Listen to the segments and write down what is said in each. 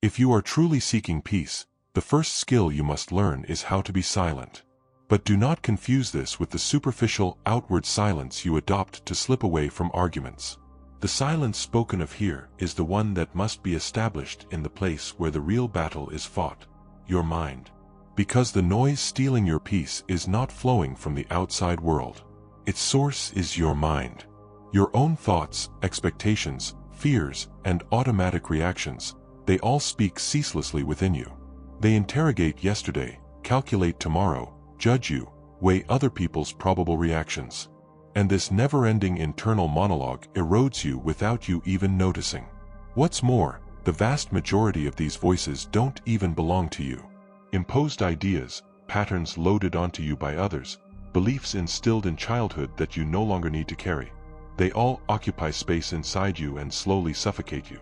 If you are truly seeking peace, the first skill you must learn is how to be silent. But do not confuse this with the superficial, outward silence you adopt to slip away from arguments. The silence spoken of here is the one that must be established in the place where the real battle is fought, your mind. Because the noise stealing your peace is not flowing from the outside world. Its source is your mind. Your own thoughts, expectations, fears, and automatic reactions, they all speak ceaselessly within you. They interrogate yesterday, calculate tomorrow, judge you, weigh other people's probable reactions. And this never-ending internal monologue erodes you without you even noticing. What's more, the vast majority of these voices don't even belong to you. Imposed ideas, patterns loaded onto you by others, beliefs instilled in childhood that you no longer need to carry. They all occupy space inside you and slowly suffocate you.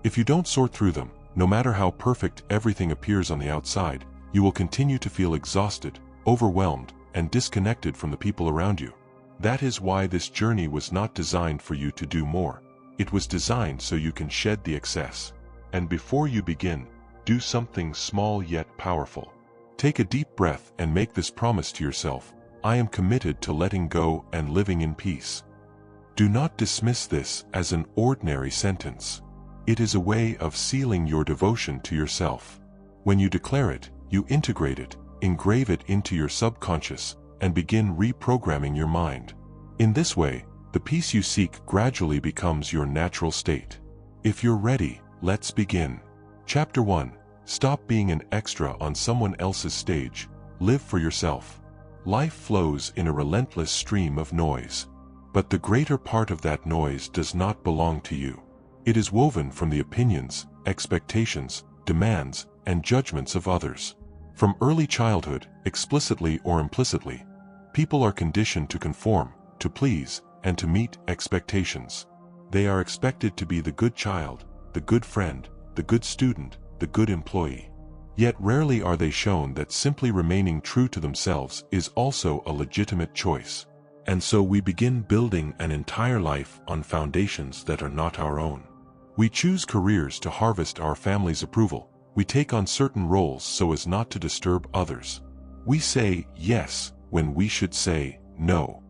If you don't sort through them, no matter how perfect everything appears on the outside, you will continue to feel exhausted, overwhelmed, and disconnected from the people around you. That is why this journey was not designed for you to do more. It was designed so you can shed the excess. And before you begin, do something small yet powerful. Take a deep breath and make this promise to yourself: I am committed to letting go and living in peace. Do not dismiss this as an ordinary sentence. It is a way of sealing your devotion to yourself. When you declare it, you integrate it, engrave it into your subconscious, and begin reprogramming your mind. In this way, the peace you seek gradually becomes your natural state. If you're ready, let's begin. Chapter 1. Stop being an extra on someone else's stage. Live for yourself. Life flows in a relentless stream of noise. But the greater part of that noise does not belong to you. It is woven from the opinions, expectations, demands, and judgments of others. From early childhood, explicitly or implicitly, people are conditioned to conform, to please, and to meet expectations. They are expected to be the good child, the good friend, the good student, the good employee. Yet rarely are they shown that simply remaining true to themselves is also a legitimate choice. And so we begin building an entire life on foundations that are not our own. We choose careers to harvest our family's approval. We take on certain roles so as not to disturb others. We say yes when we should say no.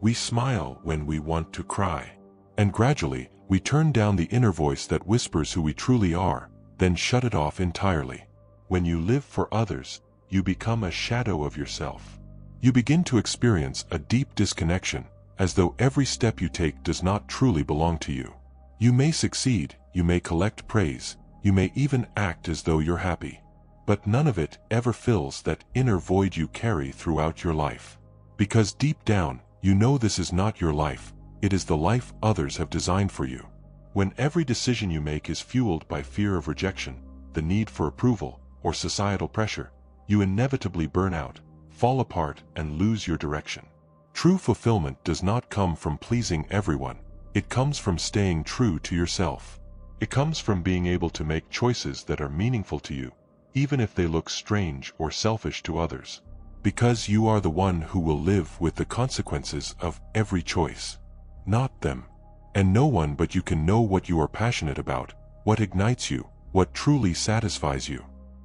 We smile when we want to cry. And gradually, we turn down the inner voice that whispers who we truly are, then shut it off entirely. When you live for others, you become a shadow of yourself. You begin to experience a deep disconnection, as though every step you take does not truly belong to you. You may succeed, you may collect praise, you may even act as though you're happy. But none of it ever fills that inner void you carry throughout your life. Because deep down, you know this is not your life, it is the life others have designed for you. When every decision you make is fueled by fear of rejection, the need for approval, or societal pressure, you inevitably burn out, fall apart, and lose your direction. True fulfillment does not come from pleasing everyone, it comes from staying true to yourself. It comes from being able to make choices that are meaningful to you, even if they look strange or selfish to others. Because you are the one who will live with the consequences of every choice, not them. And no one but you can know what you are passionate about, what ignites you, what truly satisfies you.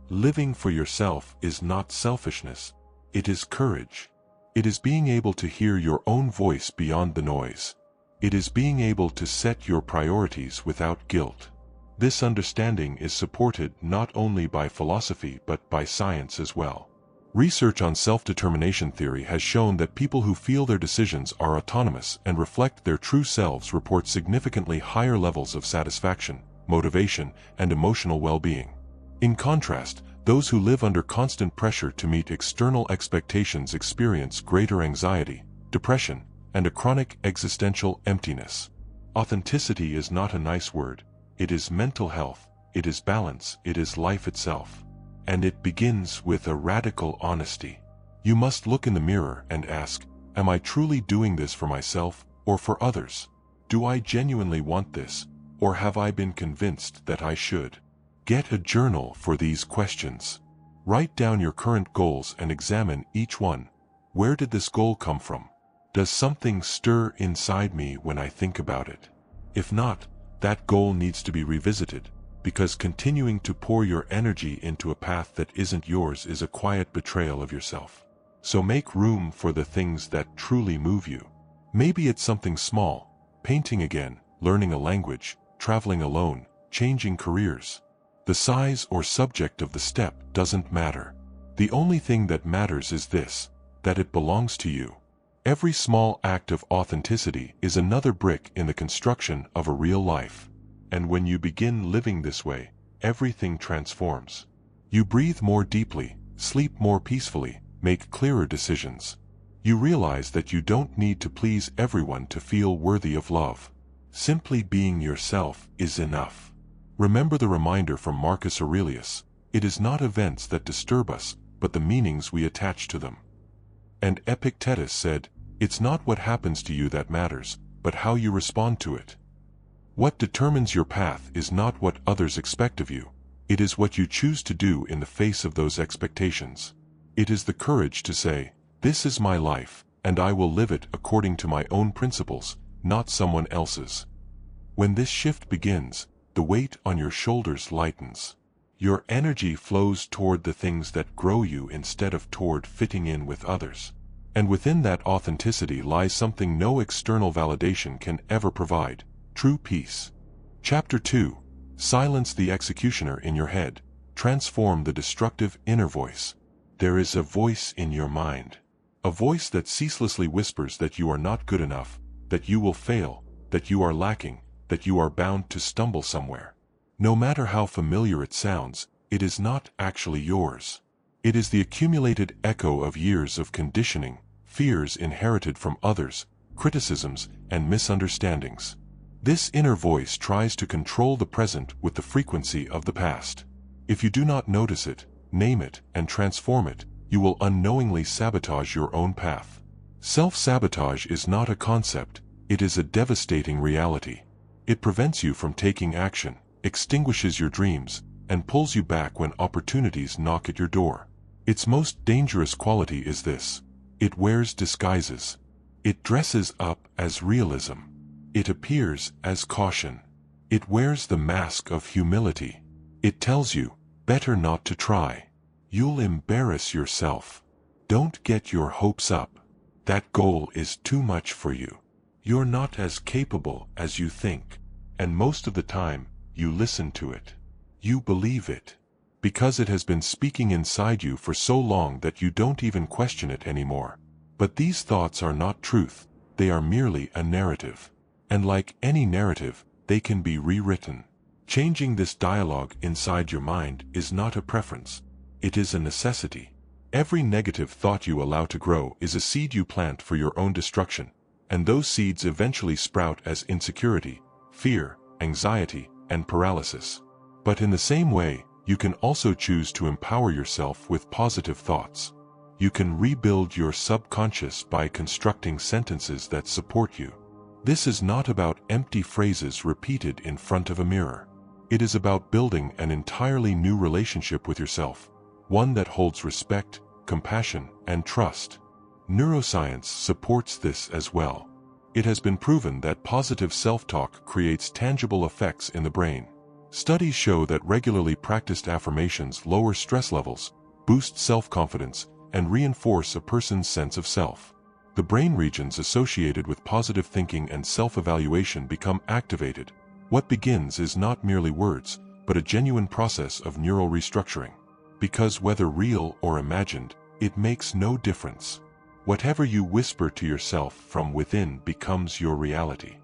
Living for yourself is not selfishness, it is courage. It is being able to hear your own voice beyond the noise. It is being able to set your priorities without guilt. This understanding is supported not only by philosophy but by science as well. Research on self-determination theory has shown that people who feel their decisions are autonomous and reflect their true selves report significantly higher levels of satisfaction, motivation, and emotional well-being. In contrast, those who live under constant pressure to meet external expectations experience greater anxiety, depression, and a chronic existential emptiness. Authenticity is not a nice word. It is mental health, it is balance, it is life itself. And it begins with a radical honesty. You must look in the mirror and ask, am I truly doing this for myself or for others? Do I genuinely want this, or have I been convinced that I should? Get a journal for these questions. Write down your current goals and examine each one. Where did this goal come from? Does something stir inside me when I think about it? If not, that goal needs to be revisited. because continuing to pour your energy into a path that isn't yours is a quiet betrayal of yourself. So make room for the things that truly move you. Maybe it's something small, painting again, learning a language, traveling alone, changing careers. The size or subject of the step doesn't matter. The only thing that matters is this, that it belongs to you. Every small act of authenticity is another brick in the construction of a real life. And when you begin living this way, everything transforms. You breathe more deeply, sleep more peacefully, make clearer decisions. You realize that you don't need to please everyone to feel worthy of love. Simply being yourself is enough. Remember the reminder from Marcus Aurelius, it is not events that disturb us, but the meanings we attach to them. And Epictetus said, it's not what happens to you that matters, but how you respond to it. What determines your path is not what others expect of you. It is what you choose to do in the face of those expectations. It is the courage to say, this is my life, and I will live it according to my own principles, not someone else's. When this shift begins, the weight on your shoulders lightens. Your energy flows toward the things that grow you instead of toward fitting in with others. And within that authenticity lies something no external validation can ever provide, true peace. Chapter 2. Silence the executioner in your head. Transform the destructive inner voice. There is a voice in your mind. A voice that ceaselessly whispers that you are not good enough, that you will fail, that you are lacking, that you are bound to stumble somewhere. No matter how familiar it sounds, it is not actually yours. It is the accumulated echo of years of conditioning, fears inherited from others, criticisms, and misunderstandings. This inner voice tries to control the present with the frequency of the past. If you do not notice it, name it, and transform it, you will unknowingly sabotage your own path. Self-sabotage is not a concept, it is a devastating reality. It prevents you from taking action, extinguishes your dreams, and pulls you back when opportunities knock at your door. Its most dangerous quality is this: it wears disguises. It dresses up as realism. It appears as caution. It wears the mask of humility. It tells you, better not to try. You'll embarrass yourself. Don't get your hopes up. That goal is too much for you. You're not as capable as you think. And most of the time, you listen to it. You believe it. Because it has been speaking inside you for so long that you don't even question it anymore. But these thoughts are not truth. They are merely a narrative. And like any narrative, they can be rewritten. Changing this dialogue inside your mind is not a preference. It is a necessity. Every negative thought you allow to grow is a seed you plant for your own destruction. And those seeds eventually sprout as insecurity, fear, anxiety, and paralysis. But in the same way, you can also choose to empower yourself with positive thoughts. You can rebuild your subconscious by constructing sentences that support you. This is not about empty phrases repeated in front of a mirror. It is about building an entirely new relationship with yourself, one that holds respect, compassion, and trust. Neuroscience supports this as well. It has been proven that positive self-talk creates tangible effects in the brain. Studies show that regularly practiced affirmations lower stress levels, boost self-confidence, and reinforce a person's sense of self. The brain regions associated with positive thinking and self-evaluation become activated. What begins is not merely words, but a genuine process of neural restructuring. Because whether real or imagined, it makes no difference. Whatever you whisper to yourself from within becomes your reality.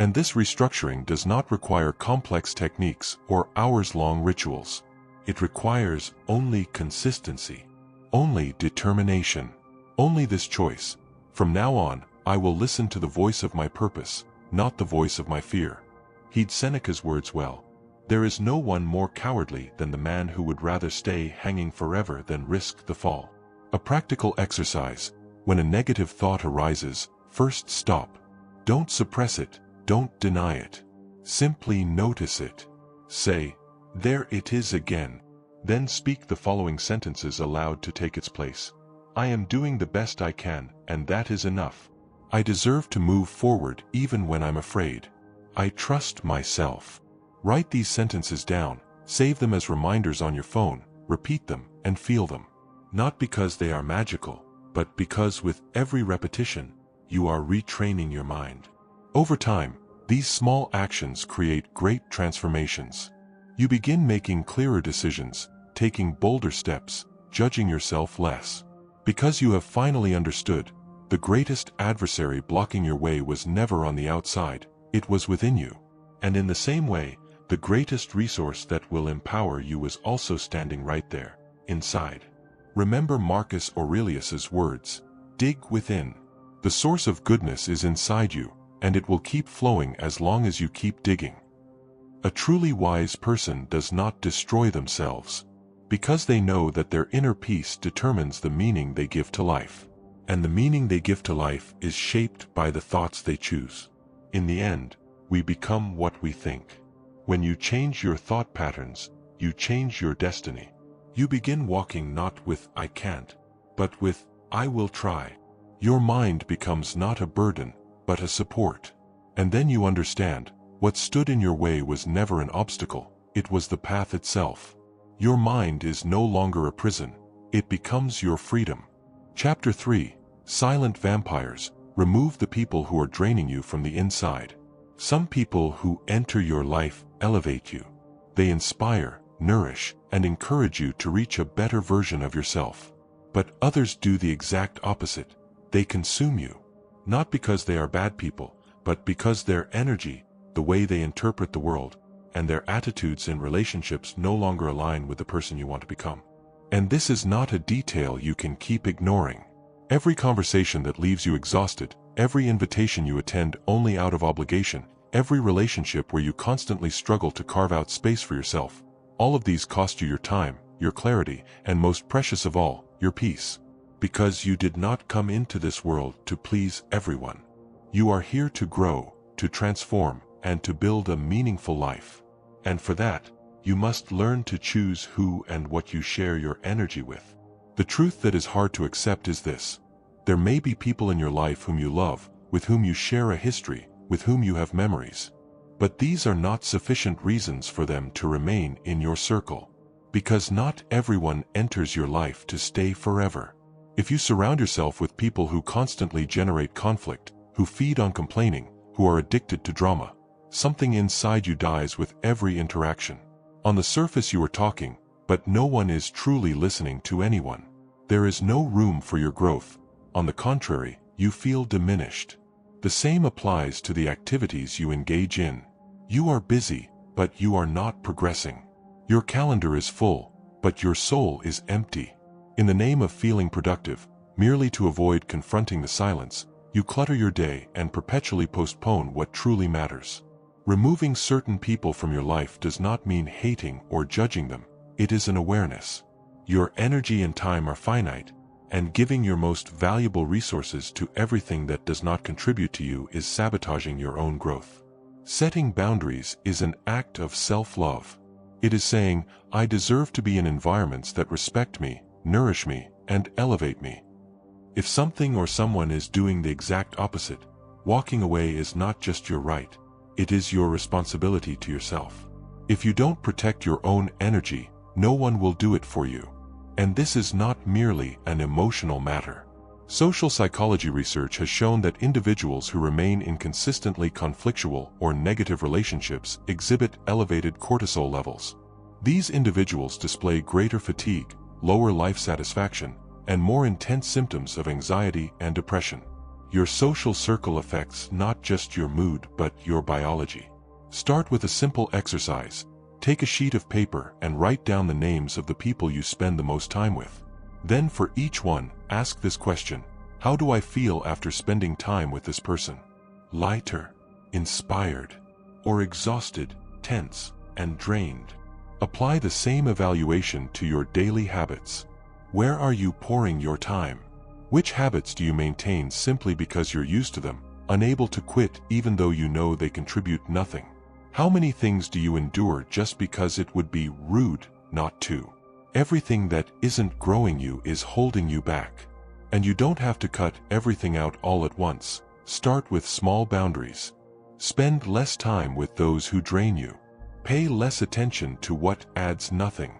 And this restructuring does not require complex techniques or hours-long rituals. It requires only consistency, only determination, only this choice. From now on, I will listen to the voice of my purpose, not the voice of my fear. Heed Seneca's words well. There is no one more cowardly than the man who would rather stay hanging forever than risk the fall. A practical exercise. When a negative thought arises, first stop. Don't suppress it. Don't deny it. Simply notice it. Say, there it is again. Then speak the following sentences aloud to take its place. I am doing the best I can, and that is enough. I deserve to move forward even when I'm afraid. I trust myself. Write these sentences down, save them as reminders on your phone, repeat them, and feel them. Not because they are magical, but because with every repetition, you are retraining your mind. Over time, these small actions create great transformations. You begin making clearer decisions, taking bolder steps, judging yourself less. Because you have finally understood, the greatest adversary blocking your way was never on the outside, it was within you. And in the same way, the greatest resource that will empower you is also standing right there, inside. Remember Marcus Aurelius's words, "Dig within." The source of goodness is inside you, and it will keep flowing as long as you keep digging. A truly wise person does not destroy themselves, because they know that their inner peace determines the meaning they give to life. And the meaning they give to life is shaped by the thoughts they choose. In the end, we become what we think. When you change your thought patterns, you change your destiny. You begin walking not with "I can't," but with "I will try." Your mind becomes not a burden, but a support. And then you understand, what stood in your way was never an obstacle, it was the path itself. Your mind is no longer a prison, it becomes your freedom. Chapter 3, Silent Vampires. Remove the people who are draining you from the inside. Some people who enter your life elevate you. They inspire, nourish, and encourage you to reach a better version of yourself. But others do the exact opposite. They consume you. Not because they are bad people, but because their energy, the way they interpret the world, and their attitudes in relationships no longer align with the person you want to become. And this is not a detail you can keep ignoring. Every conversation that leaves you exhausted, every invitation you attend only out of obligation, every relationship where you constantly struggle to carve out space for yourself, all of these cost you your time, your clarity, and most precious of all, your peace. Because you did not come into this world to please everyone. You are here to grow, to transform, and to build a meaningful life. And for that, you must learn to choose who and what you share your energy with. The truth that is hard to accept is this. There may be people in your life whom you love, with whom you share a history, with whom you have memories. But these are not sufficient reasons for them to remain in your circle. Because not everyone enters your life to stay forever. If you surround yourself with people who constantly generate conflict, who feed on complaining, who are addicted to drama, something inside you dies with every interaction. On the surface you are talking, but no one is truly listening to anyone. There is no room for your growth. On the contrary, you feel diminished. The same applies to the activities you engage in. You are busy, but you are not progressing. Your calendar is full, but your soul is empty. In the name of feeling productive, merely to avoid confronting the silence, you clutter your day and perpetually postpone what truly matters. Removing certain people from your life does not mean hating or judging them. It is an awareness. Your energy and time are finite, and giving your most valuable resources to everything that does not contribute to you is sabotaging your own growth. Setting boundaries is an act of self-love. It is saying, I deserve to be in environments that respect me, nourish me, and elevate me. If something or someone is doing the exact opposite, walking away is not just your right, it is your responsibility to yourself. If you don't protect your own energy, no one will do it for you. And this is not merely an emotional matter. Social psychology research has shown that individuals who remain in consistently conflictual or negative relationships exhibit elevated cortisol levels. These individuals display greater fatigue, lower life satisfaction, and more intense symptoms of anxiety and depression. Your social circle affects not just your mood but your biology. Start with a simple exercise. Take a sheet of paper and write down the names of the people you spend the most time with. Then for each one, ask this question: how do I feel after spending time with this person? Lighter, inspired, or exhausted, tense, and drained? Apply the same evaluation to your daily habits. Where are you pouring your time? Which habits do you maintain simply because you're used to them, unable to quit even though you know they contribute nothing? How many things do you endure just because it would be rude not to? Everything that isn't growing you is holding you back. And you don't have to cut everything out all at once. Start with small boundaries. Spend less time with those who drain you. Pay less attention to what adds nothing.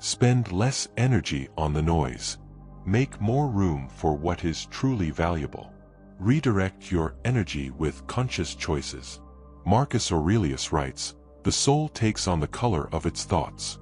Spend less energy on the noise. Make more room for what is truly valuable. Redirect your energy with conscious choices. Marcus Aurelius writes, "The soul takes on the color of its thoughts."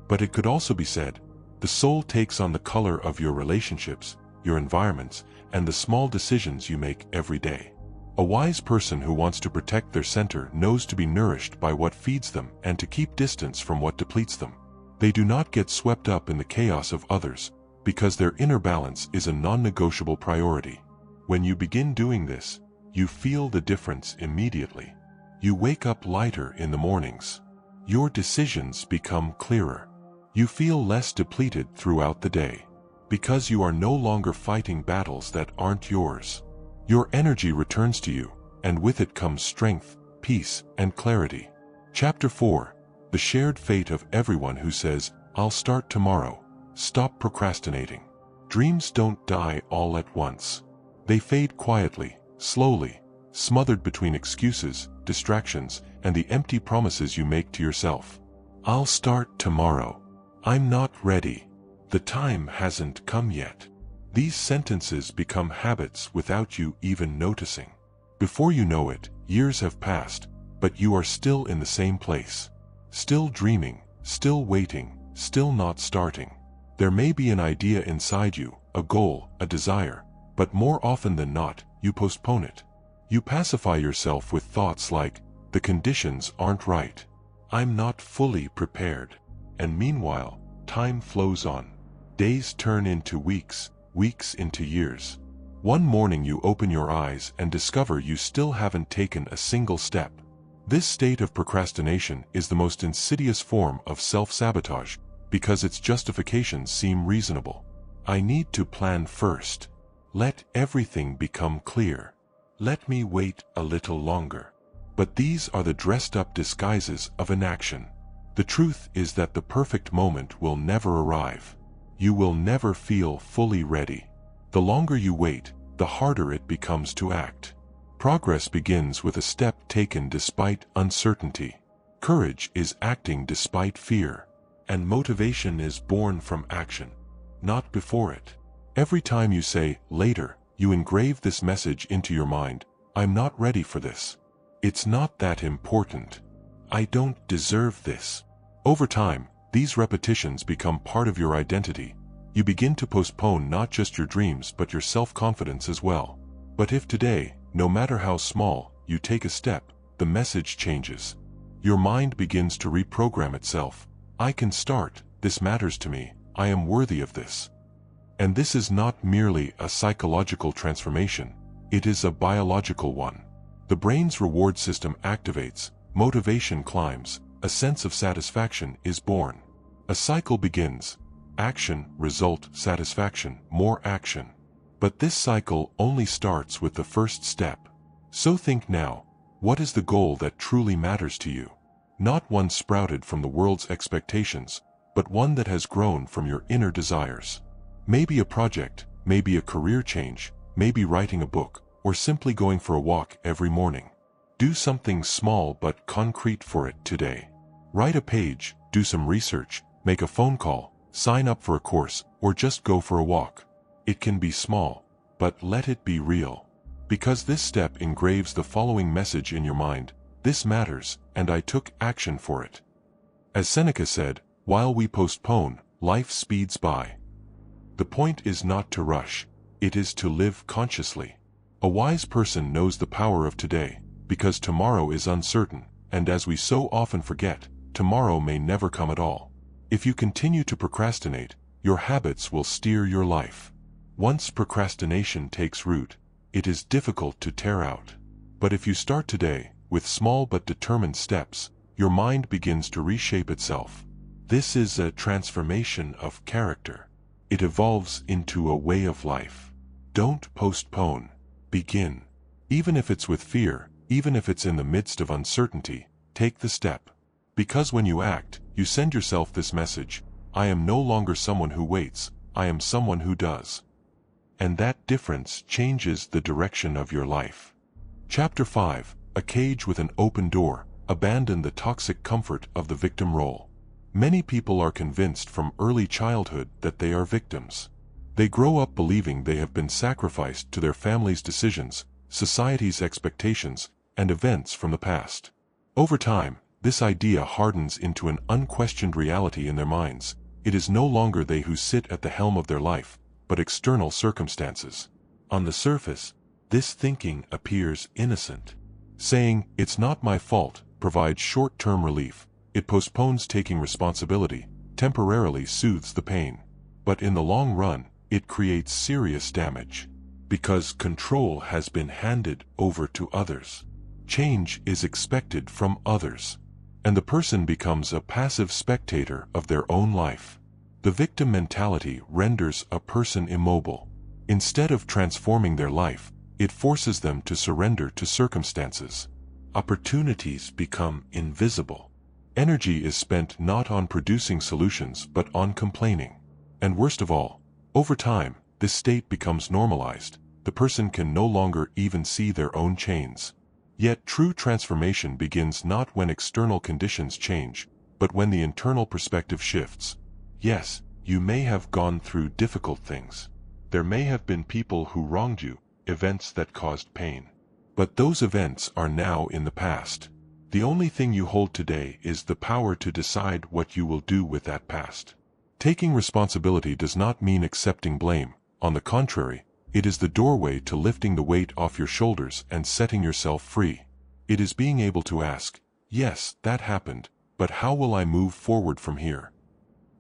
But it could also be said, the soul takes on the color of your relationships, your environments, and the small decisions you make every day. A wise person who wants to protect their center knows to be nourished by what feeds them and to keep distance from what depletes them. They do not get swept up in the chaos of others, because their inner balance is a non-negotiable priority. When you begin doing this, you feel the difference immediately. You wake up lighter in the mornings. Your decisions become clearer. You feel less depleted throughout the day, because you are no longer fighting battles that aren't yours. Your energy returns to you, and with it comes strength, peace, and clarity. Chapter 4. The shared fate of everyone who says, "I'll start tomorrow." Stop procrastinating. Dreams don't die all at once. They fade quietly, slowly, smothered between excuses, distractions, and the empty promises you make to yourself. "I'll start tomorrow." "I'm not ready." "The time hasn't come yet." These sentences become habits without you even noticing. Before you know it, years have passed, but you are still in the same place. Still dreaming, still waiting, still not starting. There may be an idea inside you, a goal, a desire, but more often than not, you postpone it. You pacify yourself with thoughts like, "The conditions aren't right. I'm not fully prepared." And meanwhile, time flows on. Days turn into weeks, weeks into years. One morning you open your eyes and discover you still haven't taken a single step. This state of procrastination is the most insidious form of self-sabotage, because its justifications seem reasonable. "I need to plan first. Let everything become clear. Let me wait a little longer." But these are the dressed-up disguises of inaction. The truth is that the perfect moment will never arrive. You will never feel fully ready. The longer you wait, the harder it becomes to act. Progress begins with a step taken despite uncertainty. Courage is acting despite fear. And motivation is born from action, not before it. Every time you say, "later," you engrave this message into your mind: "I'm not ready for this. It's not that important. I don't deserve this." Over time, these repetitions become part of your identity. You begin to postpone not just your dreams but your self-confidence as well. But if today, no matter how small, you take a step, the message changes. Your mind begins to reprogram itself. "I can start, this matters to me, I am worthy of this." And this is not merely a psychological transformation, it is a biological one. The brain's reward system activates, motivation climbs, a sense of satisfaction is born. A cycle begins. Action, result, satisfaction, more action. But this cycle only starts with the first step. So think now, what is the goal that truly matters to you? Not one sprouted from the world's expectations, but one that has grown from your inner desires. Maybe a project, maybe a career change, maybe writing a book, or simply going for a walk every morning. Do something small but concrete for it today. Write a page, do some research, make a phone call, sign up for a course, or just go for a walk. It can be small, but let it be real. Because this step engraves the following message in your mind: "This matters, and I took action for it." As Seneca said, "While we postpone, life speeds by." The point is not to rush, it is to live consciously. A wise person knows the power of today, because tomorrow is uncertain, and as we so often forget, tomorrow may never come at all. If you continue to procrastinate, your habits will steer your life. Once procrastination takes root, it is difficult to tear out. But if you start today, with small but determined steps, your mind begins to reshape itself. This is a transformation of character. It evolves into a way of life. Don't postpone. Begin. Even if it's with fear, even if it's in the midst of uncertainty, take the step. Because when you act, you send yourself this message: "I am no longer someone who waits, I am someone who does." And that difference changes the direction of your life. Chapter 5. A cage with an open door. abandon the toxic comfort of the victim role. Many people are convinced from early childhood that they are victims. They grow up believing they have been sacrificed to their family's decisions, society's expectations, and events from the past. Over time, this idea hardens into an unquestioned reality in their minds. It is no longer they who sit at the helm of their life, but external circumstances. On the surface, this thinking appears innocent. Saying, "It's not my fault," provides short-term relief. It postpones taking responsibility, temporarily soothes the pain. But in the long run, it creates serious damage. Because control has been handed over to others. Change is expected from others. And the person becomes a passive spectator of their own life. The victim mentality renders a person immobile. Instead of transforming their life, it forces them to surrender to circumstances. Opportunities become invisible. Energy is spent not on producing solutions but on complaining. And worst of all, over time, this state becomes normalized. The person can no longer even see their own chains. Yet true transformation begins not when external conditions change, but when the internal perspective shifts. Yes, you may have gone through difficult things. There may have been people who wronged you, events that caused pain. But those events are now in the past. The only thing you hold today is the power to decide what you will do with that past. Taking responsibility does not mean accepting blame. On the contrary, it is the doorway to lifting the weight off your shoulders and setting yourself free. It is being able to ask, "Yes, that happened, but how will I move forward from here?"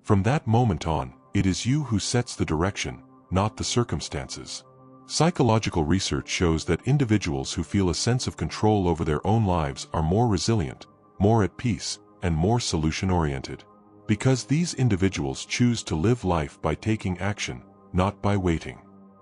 From that moment on, it is you who sets the direction, not the circumstances. Psychological research shows that individuals who feel a sense of control over their own lives are more resilient, more at peace, and more solution-oriented. Because these individuals choose to live life by taking action, not by waiting.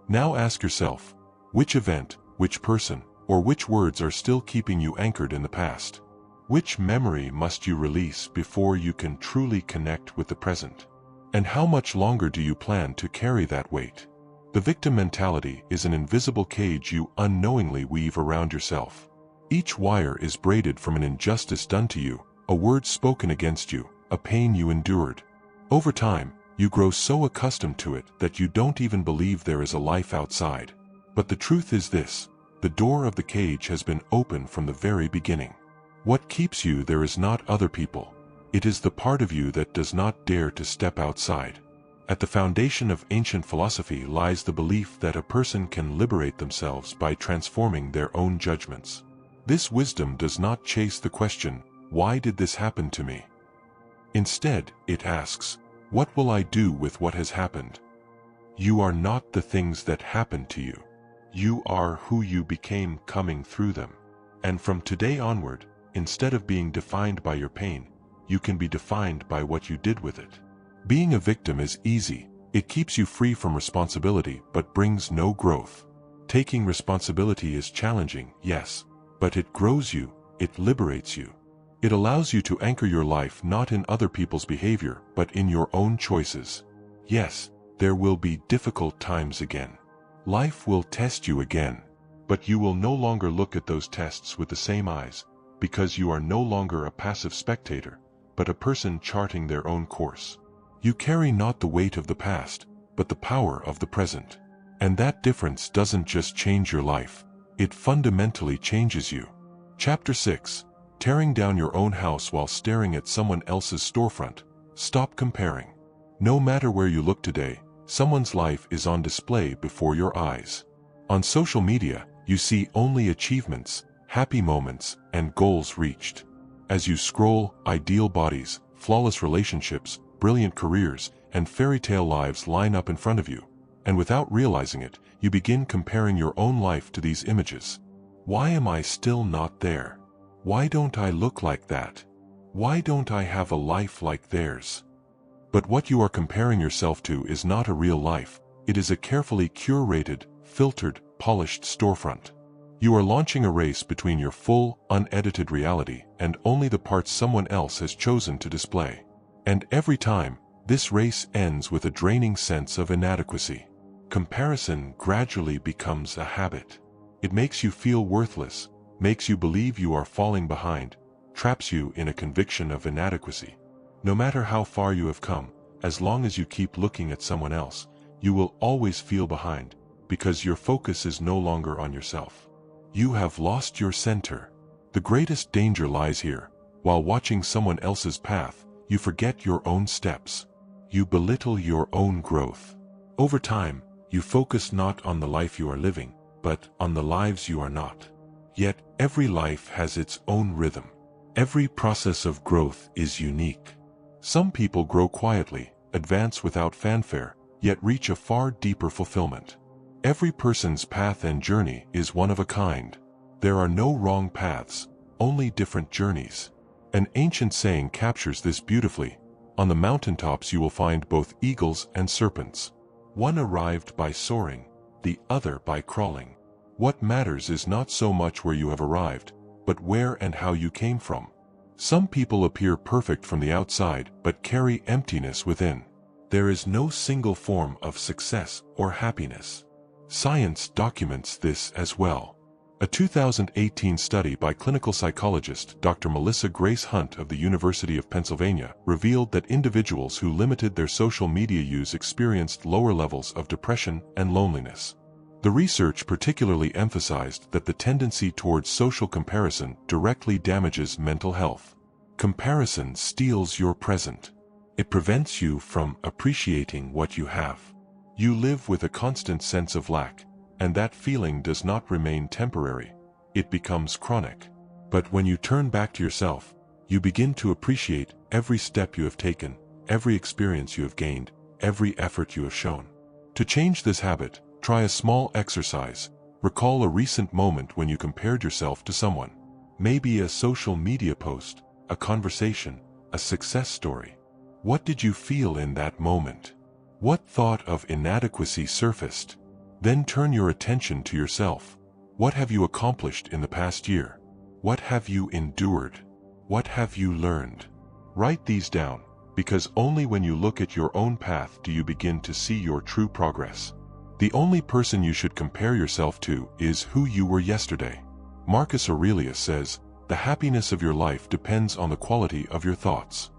Now ask yourself, which event, which person, or which words are still keeping you anchored in the past? Which memory must you release before you can truly connect with the present? And how much longer do you plan to carry that weight? The victim mentality is an invisible cage you unknowingly weave around yourself. Each wire is braided from an injustice done to you, a word spoken against you, a pain you endured. Over time, you grow so accustomed to it that you don't even believe there is a life outside. But the truth is this: the door of the cage has been open from the very beginning. What keeps you there is not other people. It is the part of you that does not dare to step outside. At the foundation of ancient philosophy lies the belief that a person can liberate themselves by transforming their own judgments. This wisdom does not chase the question, "Why did this happen to me?" Instead, it asks, "What will I do with what has happened?" You are not the things that happened to you. You are who you became coming through them. And from today onward, instead of being defined by your pain, you can be defined by what you did with it. Being a victim is easy. It keeps you free from responsibility but brings no growth. Taking responsibility is challenging, yes, but it grows you, it liberates you. It allows you to anchor your life not in other people's behavior but in your own choices. Yes, there will be difficult times again. Life will test you again. But you will no longer look at those tests with the same eyes, because you are no longer a passive spectator, but a person charting their own course. You carry not the weight of the past, but the power of the present. And that difference doesn't just change your life, it fundamentally changes you. Chapter 6. Tearing down your own house while staring at someone else's storefront. Stop comparing. No matter where you look today, someone's life is on display before your eyes. On social media, you see only achievements, happy moments, and goals reached. As you scroll, ideal bodies, flawless relationships, brilliant careers, and fairy tale lives line up in front of you. And without realizing it, you begin comparing your own life to these images. Why am I still not there? Why don't I look like that? Why don't I have a life like theirs? But what you are comparing yourself to is not a real life. It is a carefully curated, filtered, polished storefront. You are launching a race between your full, unedited reality and only the parts someone else has chosen to display. And every time, this race ends with a draining sense of inadequacy. Comparison gradually becomes a habit. It makes you feel worthless, makes you believe you are falling behind, traps you in a conviction of inadequacy. No matter how far you have come, as long as you keep looking at someone else, you will always feel behind, because your focus is no longer on yourself. You have lost your center. The greatest danger lies here. While watching someone else's path, you forget your own steps. You belittle your own growth. Over time, you focus not on the life you are living, but on the lives you are not. Yet, every life has its own rhythm. Every process of growth is unique. Some people grow quietly, advance without fanfare, yet reach a far deeper fulfillment. Every person's path and journey is one of a kind. There are no wrong paths, only different journeys. An ancient saying captures this beautifully. On the mountaintops you will find both eagles and serpents. One arrived by soaring, the other by crawling. What matters is not so much where you have arrived, but where and how you came from. Some people appear perfect from the outside, but carry emptiness within. There is no single form of success or happiness. Science documents this as well. A 2018 study by clinical psychologist Dr. Melissa Grace Hunt of the University of Pennsylvania revealed that individuals who limited their social media use experienced lower levels of depression and loneliness. The research particularly emphasized that the tendency towards social comparison directly damages mental health. Comparison steals your present. It prevents you from appreciating what you have. You live with a constant sense of lack, and that feeling does not remain temporary. It becomes chronic. But when you turn back to yourself, you begin to appreciate every step you have taken, every experience you have gained, every effort you have shown. To change this habit, try a small exercise. Recall a recent moment when you compared yourself to someone. Maybe a social media post, a conversation, a success story. What did you feel in that moment? What thought of inadequacy surfaced? Then turn your attention to yourself. What have you accomplished in the past year? What have you endured? What have you learned? Write these down, because only when you look at your own path do you begin to see your true progress. The only person you should compare yourself to is who you were yesterday. Marcus Aurelius says, "The happiness of your life depends on the quality of your thoughts."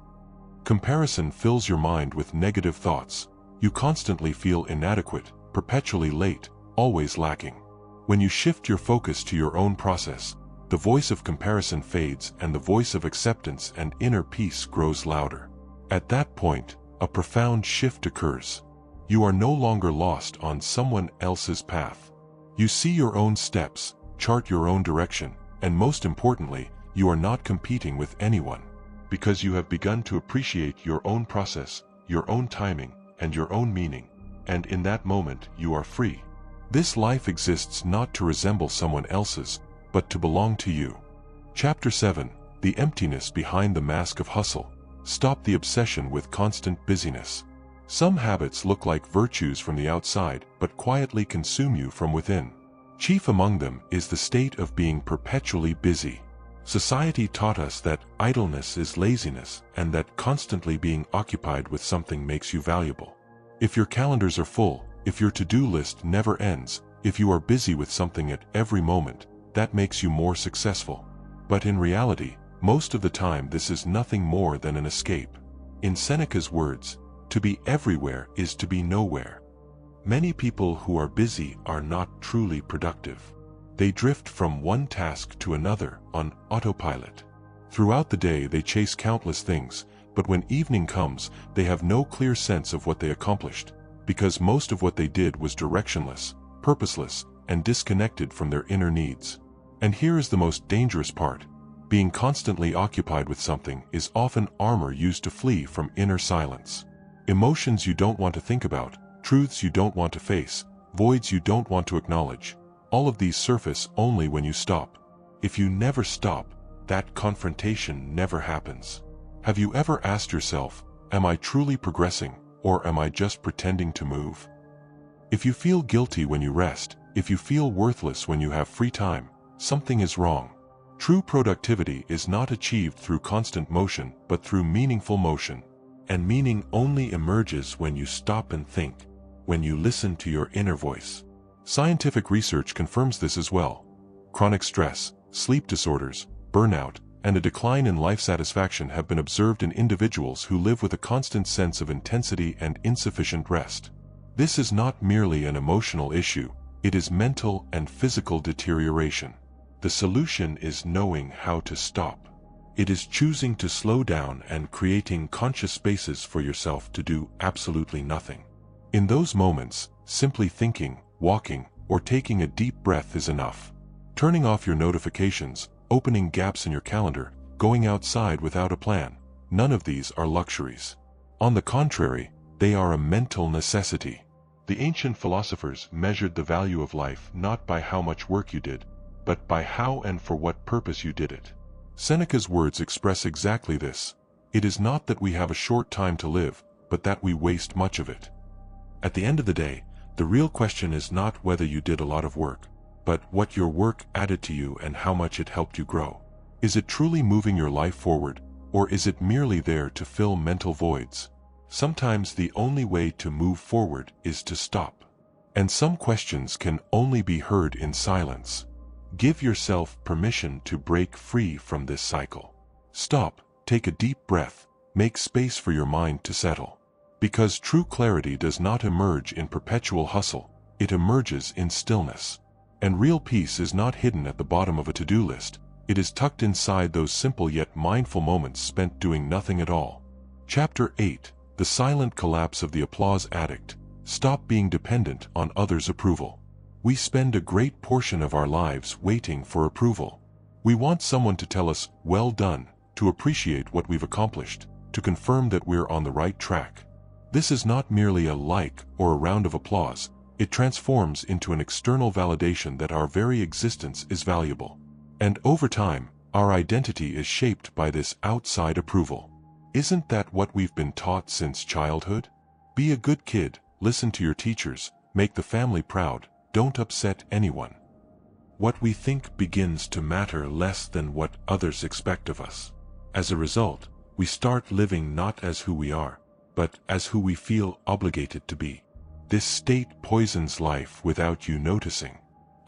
Comparison fills your mind with negative thoughts. You constantly feel inadequate, perpetually late, always lacking. When you shift your focus to your own process, the voice of comparison fades and the voice of acceptance and inner peace grows louder. At that point, a profound shift occurs. You are no longer lost on someone else's path. You see your own steps, chart your own direction, and most importantly, you are not competing with anyone. Because you have begun to appreciate your own process, your own timing, and your own meaning. And in that moment, you are free. This life exists not to resemble someone else's, but to belong to you. Chapter 7. The emptiness behind the mask of hustle. Stop the obsession with constant busyness. Some habits look like virtues from the outside, but quietly consume you from within. Chief among them is the state of being perpetually busy. Society taught us that idleness is laziness, and that constantly being occupied with something makes you valuable. If your calendars are full, if your to-do list never ends, if you are busy with something at every moment, that makes you more successful. But in reality, most of the time this is nothing more than an escape. In Seneca's words, "To be everywhere is to be nowhere." Many people who are busy are not truly productive. They drift from one task to another on autopilot. Throughout the day they chase countless things, but when evening comes, they have no clear sense of what they accomplished, because most of what they did was directionless, purposeless, and disconnected from their inner needs. And here is the most dangerous part. Being constantly occupied with something is often armor used to flee from inner silence. Emotions you don't want to think about, truths you don't want to face, voids you don't want to acknowledge. All of these surface only when you stop. If you never stop, that confrontation never happens. Have you ever asked yourself, am I truly progressing, or am I just pretending to move? If you feel guilty when you rest, if you feel worthless when you have free time, something is wrong. True productivity is not achieved through constant motion, but through meaningful motion. And meaning only emerges when you stop and think, when you listen to your inner voice. Scientific research confirms this as well. Chronic stress, sleep disorders, burnout, and a decline in life satisfaction have been observed in individuals who live with a constant sense of intensity and insufficient rest. This is not merely an emotional issue, it is mental and physical deterioration. The solution is knowing how to stop. It is choosing to slow down and creating conscious spaces for yourself to do absolutely nothing. In those moments, simply thinking, walking, or taking a deep breath is enough. Turning off your notifications, opening gaps in your calendar, going outside without a plan, none of these are luxuries. On the contrary, they are a mental necessity. The ancient philosophers measured the value of life not by how much work you did, but by how and for what purpose you did it. Seneca's words express exactly this. It is not that we have a short time to live, but that we waste much of it. At the end of the day, the real question is not whether you did a lot of work, but what your work added to you and how much it helped you grow. Is it truly moving your life forward, or is it merely there to fill mental voids? Sometimes the only way to move forward is to stop. And some questions can only be heard in silence. Give yourself permission to break free from this cycle. Stop, take a deep breath, make space for your mind to settle. Because true clarity does not emerge in perpetual hustle, it emerges in stillness. And real peace is not hidden at the bottom of a to-do list, it is tucked inside those simple yet mindful moments spent doing nothing at all. Chapter 8. The Silent Collapse of the Applause Addict. Stop being dependent on others' approval. We spend a great portion of our lives waiting for approval. We want someone to tell us, "Well done," to appreciate what we've accomplished, to confirm that we're on the right track. This is not merely a like or a round of applause, it transforms into an external validation that our very existence is valuable. And over time, our identity is shaped by this outside approval. Isn't that what we've been taught since childhood? Be a good kid, listen to your teachers, make the family proud, don't upset anyone. What we think begins to matter less than what others expect of us. As a result, we start living not as who we are, but as who we feel obligated to be. This state poisons life without you noticing.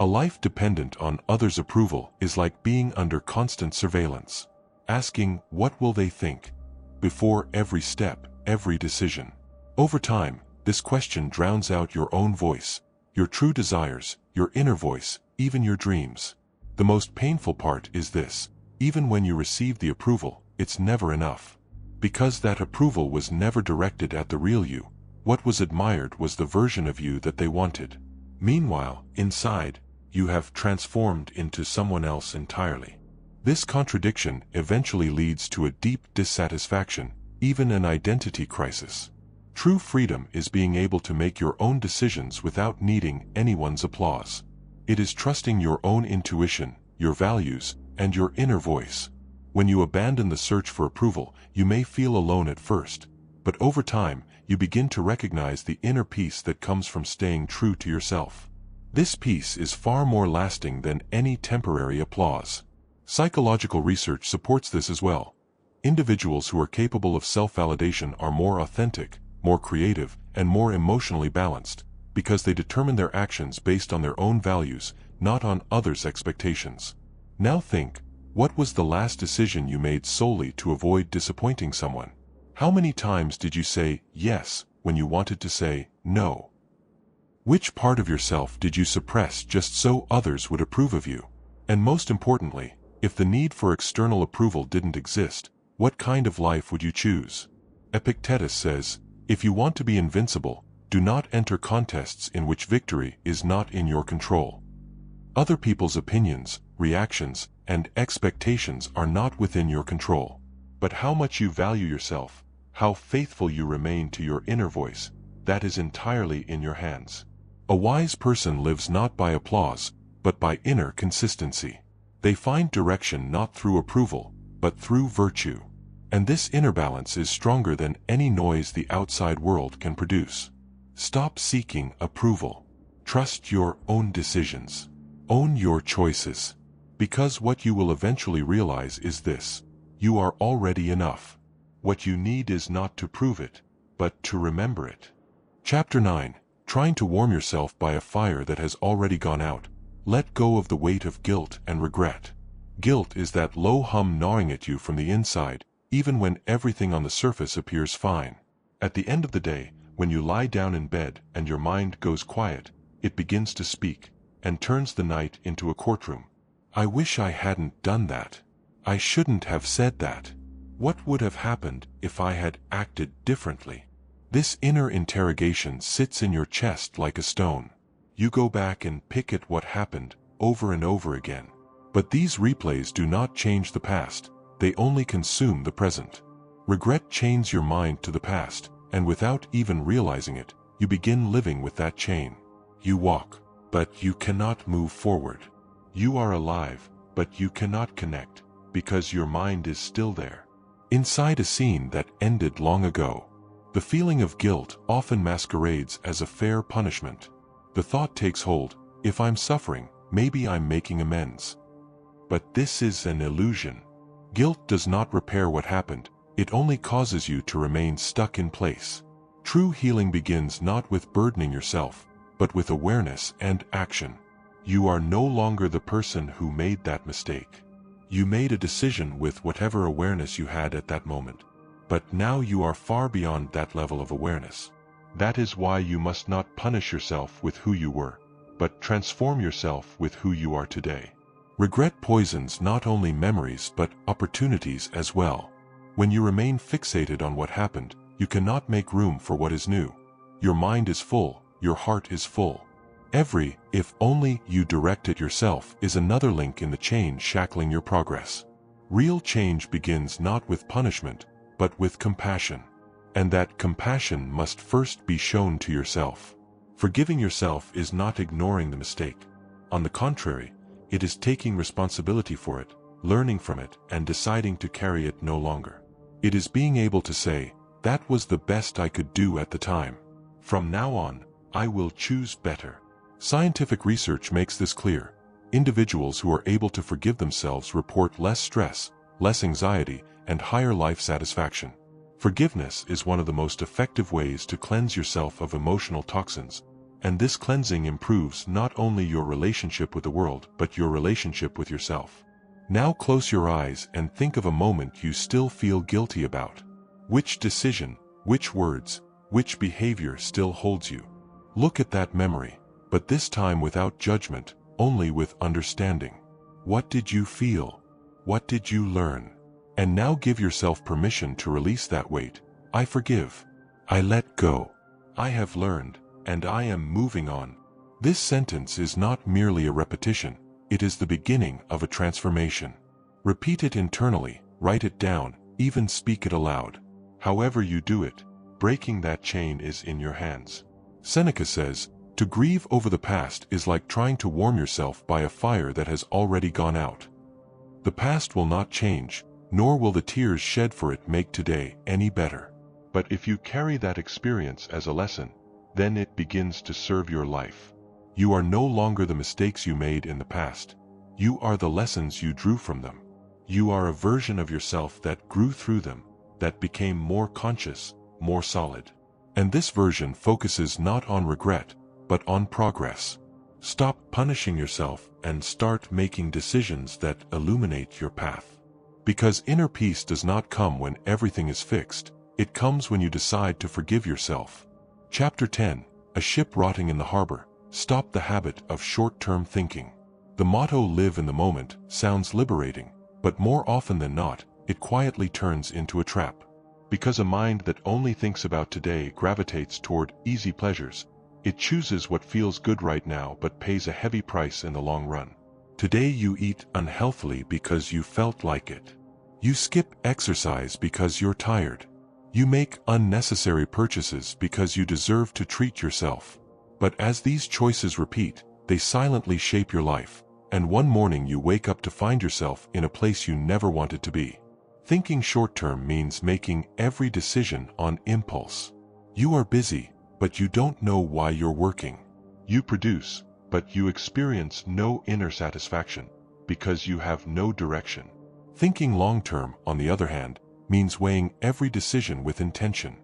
A life dependent on others' approval is like being under constant surveillance, asking, "What will they think?" before every step, every decision. Over time, this question drowns out your own voice, your true desires, your inner voice, even your dreams. The most painful part is this: even when you receive the approval, it's never enough. Because that approval was never directed at the real you. What was admired was the version of you that they wanted. Meanwhile, inside, you have transformed into someone else entirely. This contradiction eventually leads to a deep dissatisfaction, even an identity crisis. True freedom is being able to make your own decisions without needing anyone's applause. It is trusting your own intuition, your values, and your inner voice. When you abandon the search for approval, you may feel alone at first, but over time, you begin to recognize the inner peace that comes from staying true to yourself. This peace is far more lasting than any temporary applause. Psychological research supports this as well. Individuals who are capable of self-validation are more authentic, more creative, and more emotionally balanced, because they determine their actions based on their own values, not on others' expectations. Now think, what was the last decision you made solely to avoid disappointing someone? How many times did you say yes when you wanted to say no? Which part of yourself did you suppress just so others would approve of you? And most importantly, if the need for external approval didn't exist, what kind of life would you choose? Epictetus says, "If you want to be invincible, do not enter contests in which victory is not in your control." Other people's opinions, reactions, and expectations are not within your control. But how much you value yourself, how faithful you remain to your inner voice, that is entirely in your hands. A wise person lives not by applause, but by inner consistency. They find direction not through approval, but through virtue. And this inner balance is stronger than any noise the outside world can produce. Stop seeking approval. Trust your own decisions. Own your choices. Because what you will eventually realize is this: you are already enough. What you need is not to prove it, but to remember it. Chapter 9. Trying to warm yourself by a fire that has already gone out. Let go of the weight of guilt and regret. Guilt is that low hum gnawing at you from the inside, even when everything on the surface appears fine. At the end of the day, when you lie down in bed and your mind goes quiet, it begins to speak, and turns the night into a courtroom. I wish I hadn't done that. I shouldn't have said that. What would have happened if I had acted differently? This inner interrogation sits in your chest like a stone. You go back and pick at what happened, over and over again. But these replays do not change the past, they only consume the present. Regret chains your mind to the past, and without even realizing it, you begin living with that chain. You walk, but you cannot move forward. You are alive, but you cannot connect, because your mind is still there. Inside a scene that ended long ago. The feeling of guilt often masquerades as a fair punishment. The thought takes hold, if I'm suffering, maybe I'm making amends. But this is an illusion. Guilt does not repair what happened, it only causes you to remain stuck in place. True healing begins not with burdening yourself, but with awareness and action. You are no longer the person who made that mistake. You made a decision with whatever awareness you had at that moment. But now you are far beyond that level of awareness. That is why you must not punish yourself with who you were, but transform yourself with who you are today. Regret poisons not only memories but opportunities as well. When you remain fixated on what happened, you cannot make room for what is new. Your mind is full, your heart is full. Every, if only you direct it yourself, is another link in the chain shackling your progress. Real change begins not with punishment, but with compassion. And that compassion must first be shown to yourself. Forgiving yourself is not ignoring the mistake. On the contrary, it is taking responsibility for it, learning from it, and deciding to carry it no longer. It is being able to say, that was the best I could do at the time. From now on, I will choose better. Scientific research makes this clear. Individuals who are able to forgive themselves report less stress, less anxiety, and higher life satisfaction. Forgiveness is one of the most effective ways to cleanse yourself of emotional toxins, and this cleansing improves not only your relationship with the world, but your relationship with yourself. Now close your eyes and think of a moment you still feel guilty about. Which decision, which words, which behavior still holds you? Look at that memory, but this time without judgment, only with understanding. What did you feel? What did you learn? And now give yourself permission to release that weight. I forgive. I let go. I have learned, and I am moving on. This sentence is not merely a repetition, it is the beginning of a transformation. Repeat it internally, write it down, even speak it aloud. However you do it, breaking that chain is in your hands. Seneca says, to grieve over the past is like trying to warm yourself by a fire that has already gone out. The past will not change, nor will the tears shed for it make today any better. But if you carry that experience as a lesson, then it begins to serve your life. You are no longer the mistakes you made in the past. You are the lessons you drew from them. You are a version of yourself that grew through them, that became more conscious, more solid. And this version focuses not on regret, but on progress. Stop punishing yourself and start making decisions that illuminate your path. Because inner peace does not come when everything is fixed, it comes when you decide to forgive yourself. Chapter 10, A Ship Rotting in the Harbor. Stop the habit of short-term thinking. The motto "live in the moment" sounds liberating, but more often than not, it quietly turns into a trap. Because a mind that only thinks about today gravitates toward easy pleasures, it chooses what feels good right now but pays a heavy price in the long run. Today you eat unhealthily because you felt like it. You skip exercise because you're tired. You make unnecessary purchases because you deserve to treat yourself. But as these choices repeat, they silently shape your life, and one morning you wake up to find yourself in a place you never wanted to be. Thinking short-term means making every decision on impulse. You are busy, but you don't know why you're working. You produce, but you experience no inner satisfaction, because you have no direction. Thinking long-term, on the other hand, means weighing every decision with intention.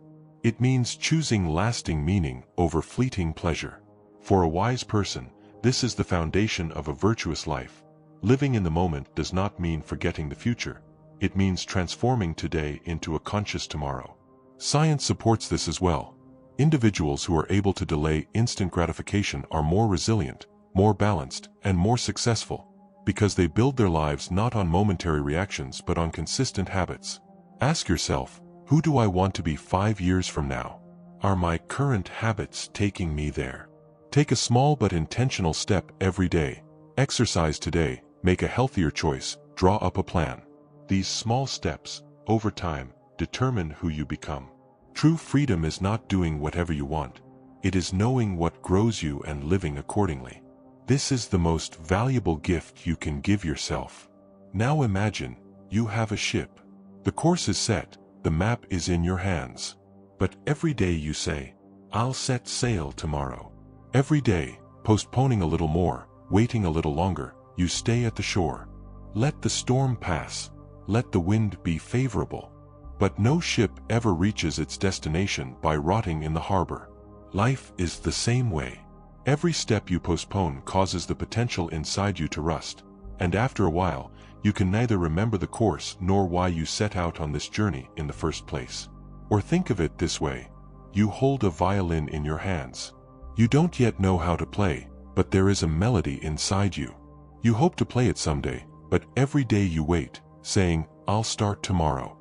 It means choosing lasting meaning over fleeting pleasure. For a wise person, this is the foundation of a virtuous life. Living in the moment does not mean forgetting the future. It means transforming today into a conscious tomorrow. Science supports this as well. Individuals who are able to delay instant gratification are more resilient, more balanced, and more successful, because they build their lives not on momentary reactions but on consistent habits. Ask yourself, who do I want to be 5 years from now? Are my current habits taking me there? Take a small but intentional step every day. Exercise today, make a healthier choice, draw up a plan. These small steps, over time, determine who you become. True freedom is not doing whatever you want. It is knowing what grows you and living accordingly. This is the most valuable gift you can give yourself. Now imagine, you have a ship. The course is set, the map is in your hands. But every day you say, I'll set sail tomorrow. Every day, postponing a little more, waiting a little longer, you stay at the shore. Let the storm pass. Let the wind be favorable. But no ship ever reaches its destination by rotting in the harbor. Life is the same way. Every step you postpone causes the potential inside you to rust, and after a while, you can neither remember the course nor why you set out on this journey in the first place. Or think of it this way. You hold a violin in your hands. You don't yet know how to play, but there is a melody inside you. You hope to play it someday, but every day you wait, saying, I'll start tomorrow.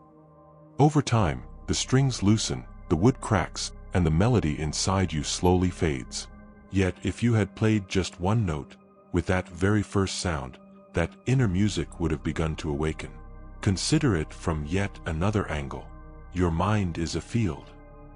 Over time, the strings loosen, the wood cracks, and the melody inside you slowly fades. Yet if you had played just one note, with that very first sound, that inner music would have begun to awaken. Consider it from yet another angle. Your mind is a field.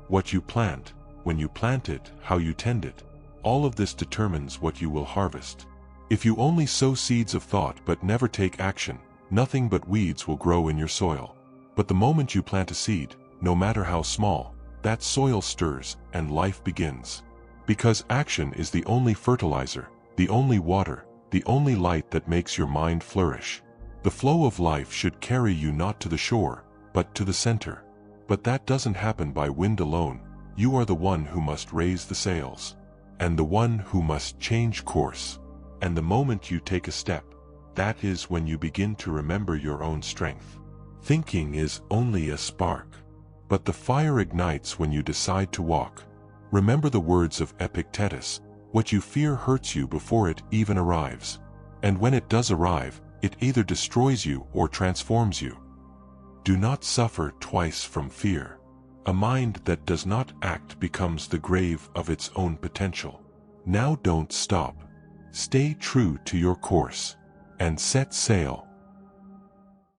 What you plant, when you plant it, how you tend it, all of this determines what you will harvest. If you only sow seeds of thought but never take action, nothing but weeds will grow in your soil. But the moment you plant a seed, no matter how small, that soil stirs and life begins. Because action is the only fertilizer, the only water, the only light that makes your mind flourish. The flow of life should carry you not to the shore, but to the center. But that doesn't happen by wind alone. You are the one who must raise the sails, and the one who must change course. And the moment you take a step, that is when you begin to remember your own strength. Thinking is only a spark, but the fire ignites when you decide to walk. Remember the words of Epictetus, what you fear hurts you before it even arrives. And when it does arrive, it either destroys you or transforms you. Do not suffer twice from fear. A mind that does not act becomes the grave of its own potential. Now don't stop. Stay true to your course, and set sail.